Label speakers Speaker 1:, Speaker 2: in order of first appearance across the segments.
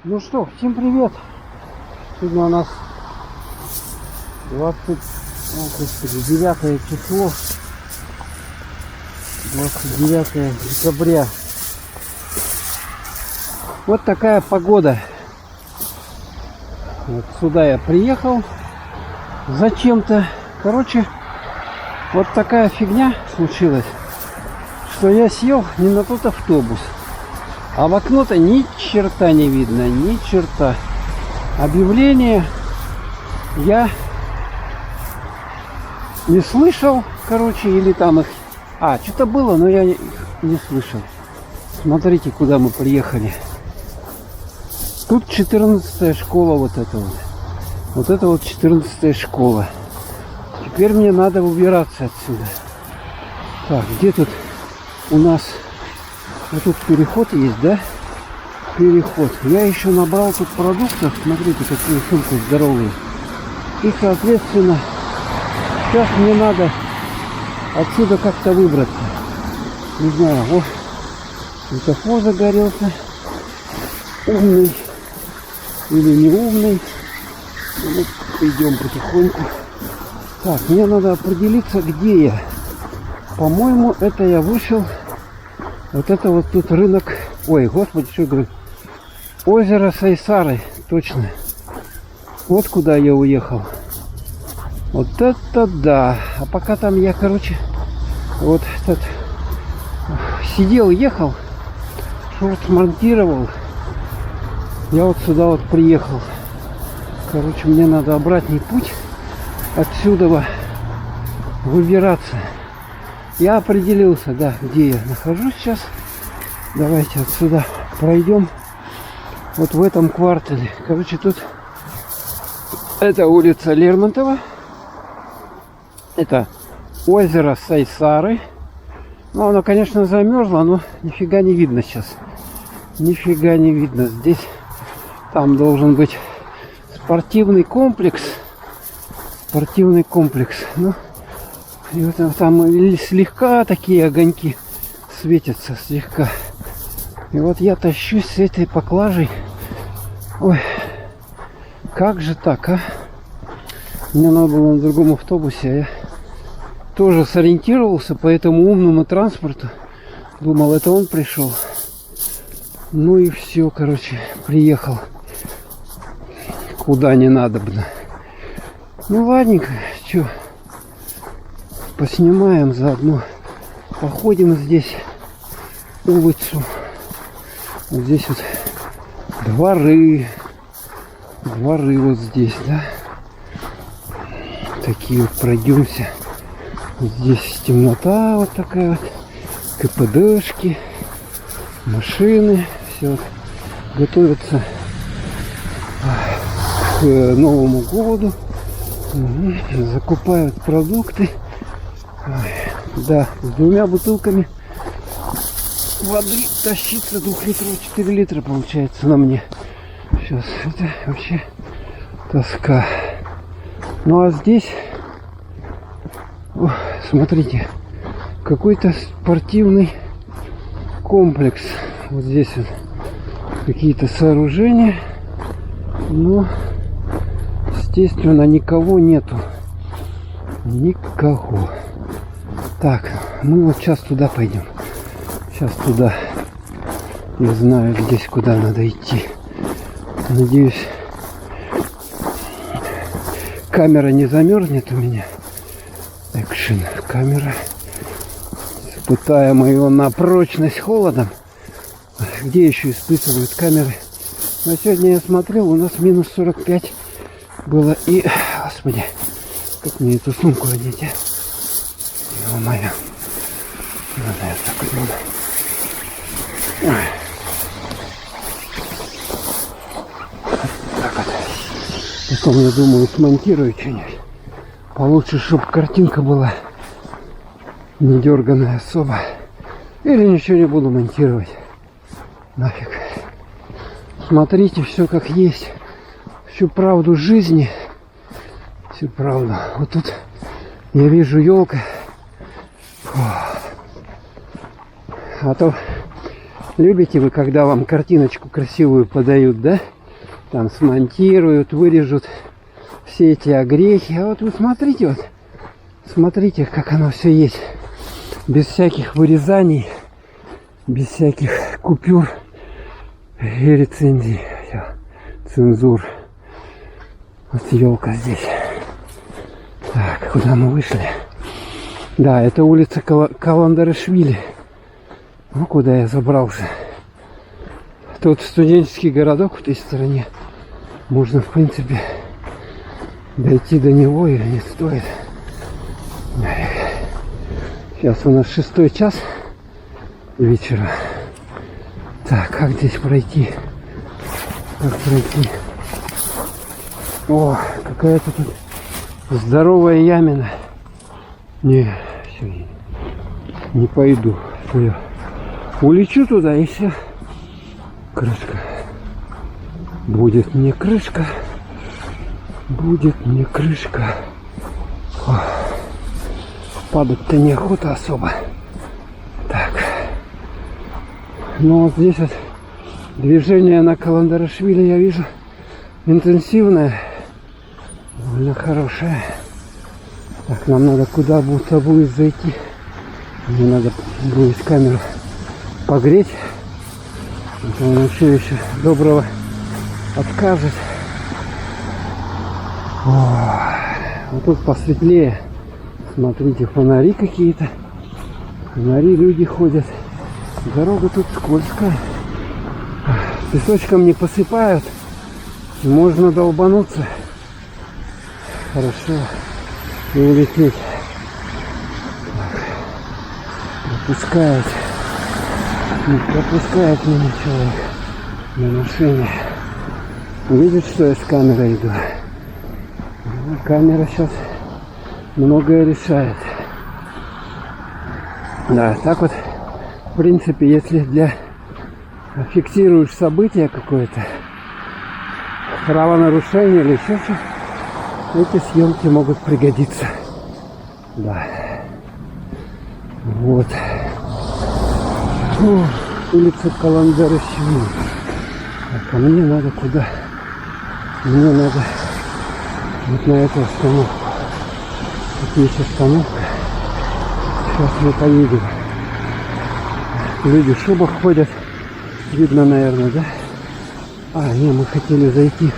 Speaker 1: Ну что, всем привет! Сегодня у нас 9 число, 29 декабря. Вот такая погода. Вот сюда я приехал зачем-то. Короче, вот такая фигня случилась, что я сел не на тот автобус. А в окно-то ни черта не видно, ни черта. Объявление я не слышал, короче, или там их... что-то было, но я их не слышал. Смотрите, куда мы приехали. Тут 14-я школа вот эта вот. Вот это вот 14-я школа. Теперь мне надо убираться отсюда. Так, где тут у нас... Вот тут переход есть, да? Переход. Я еще набрал тут продуктов. Смотрите, какие сумки здоровые. И, соответственно, сейчас мне надо отсюда как-то выбраться. Не знаю, вот светофор загорелся. Умный или не умный. Вот идем потихоньку. Так, мне надо определиться, где я. По-моему, это я вышел. Вот это вот тут рынок. Ой, господи, что я говорю. Озеро Сайсары, точно. Вот куда я уехал. Вот это да. А пока там я, короче, вот этот сидел, ехал, шорт смонтировал. Я вот сюда вот приехал. Короче, мне надо обратный путь отсюда выбираться. Я определился, да, где я нахожусь сейчас. Давайте отсюда пройдем. Вот в этом квартале. Короче, тут это улица Лермонтова. Это озеро Сайсары. Ну, оно, конечно, замерзло, но нифига не видно сейчас. Нифига не видно. Здесь там должен быть спортивный комплекс. Спортивный комплекс. Ну, и вот там слегка такие огоньки светятся, слегка. И вот я тащусь с этой поклажей. Ой, как же так, а? Мне надо было на другом автобусе, а я тоже сориентировался по этому умному транспорту. Думал, это он пришел. Ну и все, короче, приехал. Куда не надобно. Ну ладненько, что? Поснимаем заодно. Походим здесь улицу. Вот здесь вот дворы. Дворы вот здесь, да. Такие вот пройдемся. Вот здесь темнота вот такая вот. КПДшки. Машины. Все вот готовятся к Новому году. Закупают продукты. Да, с 2 бутылками воды тащиться 2-литровая, 4 литра получается на мне. Сейчас это вообще тоска. Ну а здесь, смотрите, какой-то спортивный комплекс. Вот здесь вот какие-то сооружения. Но, естественно, никого нету. Никого. Так, мы вот сейчас туда пойдем. Сейчас туда. Не знаю здесь, куда надо идти. Надеюсь, камера не замерзнет у меня. Экшен камера. Испытаем ее на прочность холодом. Где еще испытывают камеры? Но сегодня я смотрел, у нас минус 45 было. И, господи, как мне эту сумку одеть, а? Ё-моё. Надо я так вот буду. Так вот. Потом, я думаю, смонтирую что-нибудь. Получше, чтобы картинка была не дерганая особо. Или ничего не буду монтировать. Нафиг. Смотрите, все как есть. Всю правду жизни. Всю правду. Вот тут я вижу елка. А то Любите вы, когда вам картиночку красивую подают, да? Там смонтируют, вырежут все эти огрехи. А вот вы смотрите, вот. Смотрите, как оно все есть. Без всяких вырезаний, без всяких купюр и рецензий, цензур. Вот елка здесь. Так, куда мы вышли? Да, это улица Каландарашвили. Ну, куда я забрался. Тут студенческий городок в той стороне. Можно, в принципе, дойти до него или не стоит. Сейчас у нас 6 час вечера. Так, как здесь пройти? Как пройти? О, какая-то тут здоровая ямина. Не, все, не пойду. Я улечу туда и все. Крышка. Будет мне крышка. Будет мне крышка. О, падать-то неохота особо. Так. Ну вот здесь вот движение на Каландарашвили я вижу интенсивное. Довольно хорошее. Так, нам надо куда будто будет зайти. Мне надо будет камеру погреть. А то он еще доброго откажет. О, вот тут посветлее. Смотрите, фонари какие-то. Фонари, люди ходят. Дорога тут скользкая. Песочком не посыпают. Можно долбануться. Хорошо. И улететь. Так. Пропускает меня человек на машине. Видит, что я с камерой иду. Ну, камера сейчас многое решает. Да, так вот, в принципе, если фиксируешь событие какое-то, правонарушение или еще что, эти съемки могут пригодиться. Да. Вот. Фу, улица Каландарашвили. Так, а мне надо куда? Мне надо вот на эту остановку. Тут есть остановка. Сейчас мы поедем. Люди в шубах ходят. Видно, наверное, да? А, не, мы хотели зайти.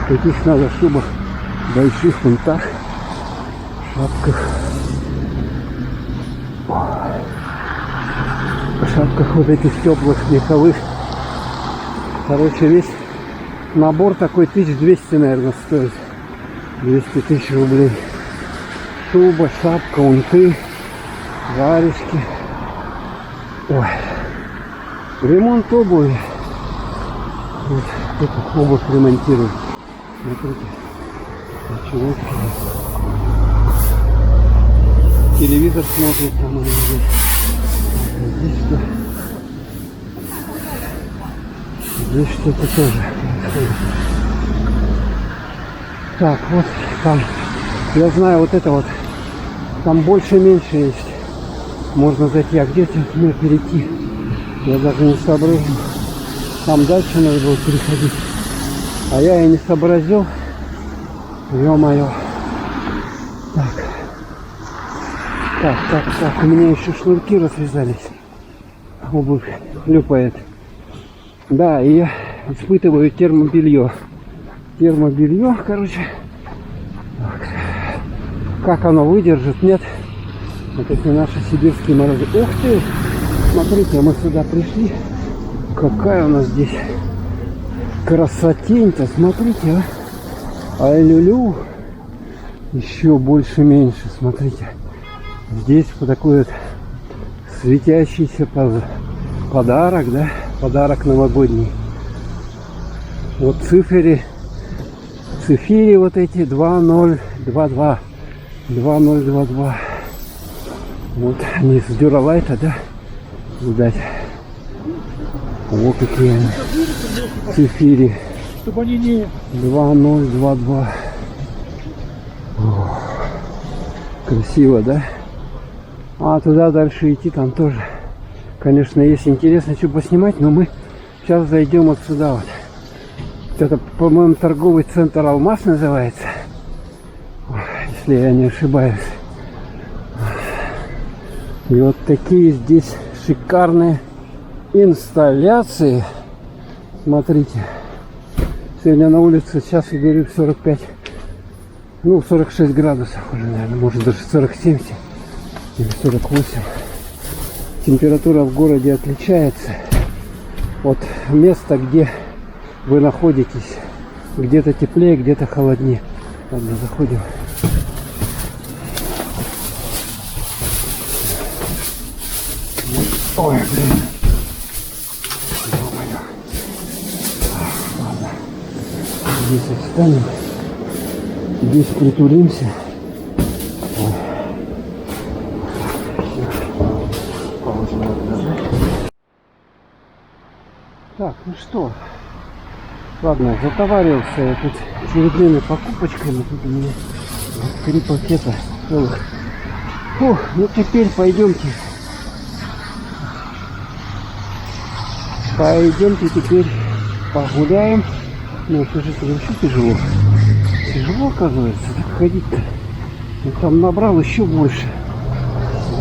Speaker 1: В каких надо шубах, больших фунтах, шапках. Шапках вот этих теплых, меховых. Короче, весь набор такой 1200, наверное, стоит. 200 тысяч рублей. Шуба, шапка, унты, варежки. Ой. Ремонт обуви. Вот эту обувь ремонтируют. Смотрите. Человек телевизор смотрит, там он здесь. Здесь что? Здесь что-то тоже происходит. Так, вот там, я знаю, вот это вот, там больше-меньше есть. Можно зайти, а где-то мне перейти. Я даже не сообразил. Там дальше надо было переходить. А я и не сообразил. Ё-моё. Так, у меня еще шнурки развязались. Обувь хлюпает. Да, и я испытываю термобелье. Термобелье, короче. Так. Как оно выдержит, нет? Вот эти наши сибирские морозы. Ух ты! Смотрите, мы сюда пришли. Какая у нас здесь красотень-то. Смотрите, а. Ай-лю-лю. Еще больше-меньше. Смотрите. Здесь вот такой вот светящийся подарок, да? Подарок новогодний. Вот цифры вот эти 2022. 2022. Вот они с дюралайта, да? Видать. Вот какие они. Цифры. Чтобы они не... 2022. О, красиво, да? А туда дальше идти, там тоже Конечно, есть интересно, что поснимать, но мы сейчас зайдем вот сюда вот. Это, по-моему, торговый центр «Алмаз» называется, если я не ошибаюсь. И вот такие здесь шикарные инсталляции. Смотрите. Сегодня на улице, сейчас я говорю, 45, ну 46 градусов уже, наверное, может даже 47 или 48. Температура в городе отличается от места, где вы находитесь. Где-то теплее, где-то холоднее. Ладно, заходим. Ой, блин. Ладно. Здесь встанем. Здесь притуримся. Ой. Так, ну что, ладно, затоварился я тут очередными покупочками. Тут у меня 3 пакета целых. Фух, ну теперь пойдемте. Пойдемте теперь погуляем. Ну, слушайте, вообще тяжело. Тяжело, оказывается, так ходить-то. Ну, там набрал еще больше.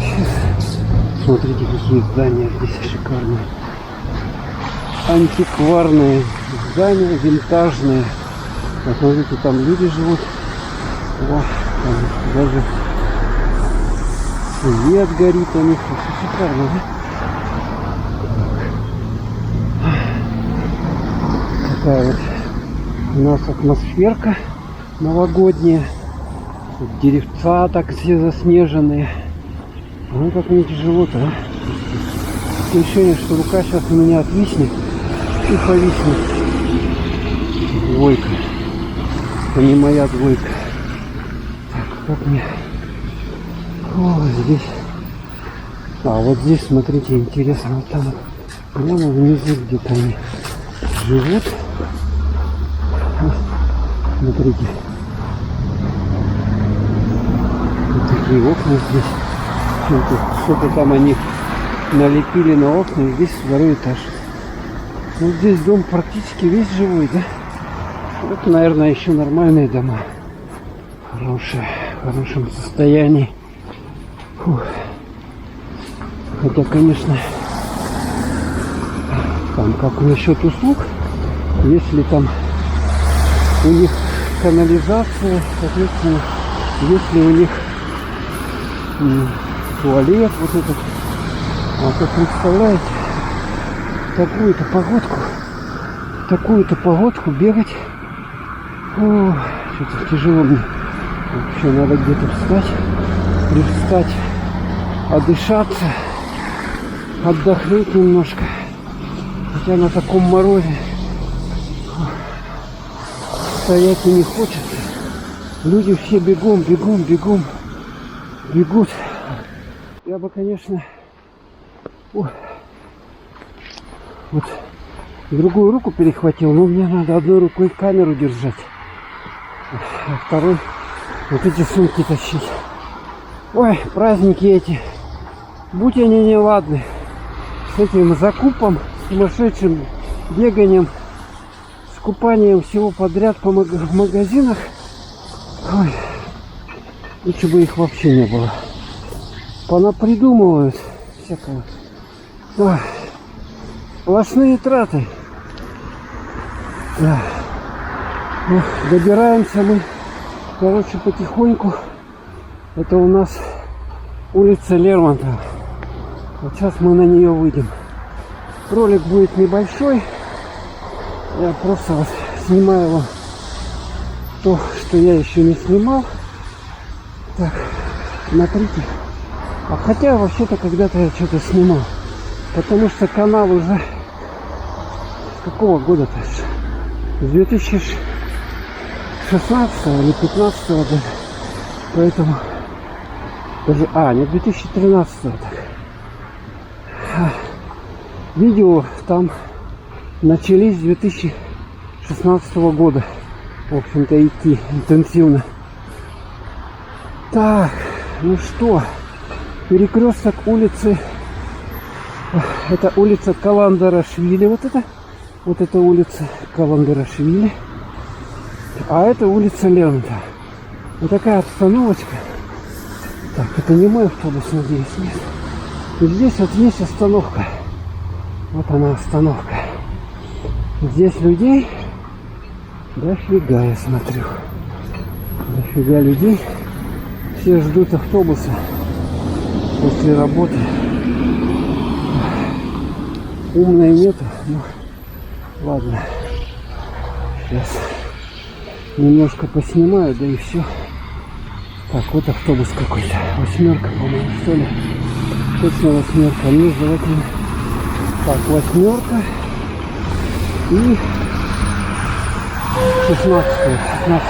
Speaker 1: Сейчас, смотрите, какие здания здесь шикарные. Антикварные здания, винтажные. Посмотрите, там люди живут. О, там даже свет горит у них. Все шикарно, да? Такая вот у нас атмосферка новогодняя. Тут деревца так все заснеженные. Ну как мне тяжело-то, а? Такое ощущение, что рука сейчас у меня отвиснет и повиснет. Двойка. Это не моя двойка. Так, как мне... О, здесь... А, вот здесь, смотрите, интересно. Вот там, прямо внизу где-то они живут. Смотрите. Вот такие окна здесь. Что-то там они налепили на окна. И здесь 2-й этаж. Ну, здесь дом практически весь живой, да? Это, наверное, еще нормальные дома. Хорошие, в хорошем состоянии. Фух. Хотя, конечно, там как насчет услуг, если там у них канализация, соответственно, если у них туалет вот этот, а то представляете, такую-то погодку бегать, о, что-то тяжело мне. Вообще надо где-то привстать, отдышаться, отдохнуть немножко. Хотя на таком морозе стоять и не хочется. Люди все бегут. Я бы, конечно, вот другую руку перехватил, но мне надо одной рукой камеру держать, а второй вот эти сумки тащить. Ой, праздники эти, будь они неладны, с этим закупом, сумасшедшим беганием, скупанием всего подряд в магазинах. Ой, лучше бы их вообще не было. Понапридумывают всякого. Ой, сплошные траты. Да. Ну, добираемся мы, короче, потихоньку. Это у нас улица Лермонтова. Вот сейчас мы на нее выйдем. Ролик будет небольшой. Я просто вот снимаю вам то, что я еще не снимал. Так, смотрите. А хотя вообще-то когда-то я что-то снимал. Потому что канал уже с какого года-то? С 2016 или 2015 даже. Поэтому даже, не 2013 так. Видео там начались с 2016 года. В общем-то, идти интенсивно. Так, ну что, перекресток улицы Это улица Каландарашвили. Вот это улица Каландарашвили. А это улица Лента. Вот такая обстановочка. Так, это не мой автобус, надеюсь, нет. И здесь вот есть остановка. Вот она остановка. Здесь людей дофига, я смотрю. Дофига людей. Все ждут автобуса после работы. Умной нету. Ну, ладно. Сейчас немножко поснимаю, да и все. Так, вот автобус какой-то. 8, по-моему, что ли? Точно 8. Ну, желательно. Так, 8 и 16. 16.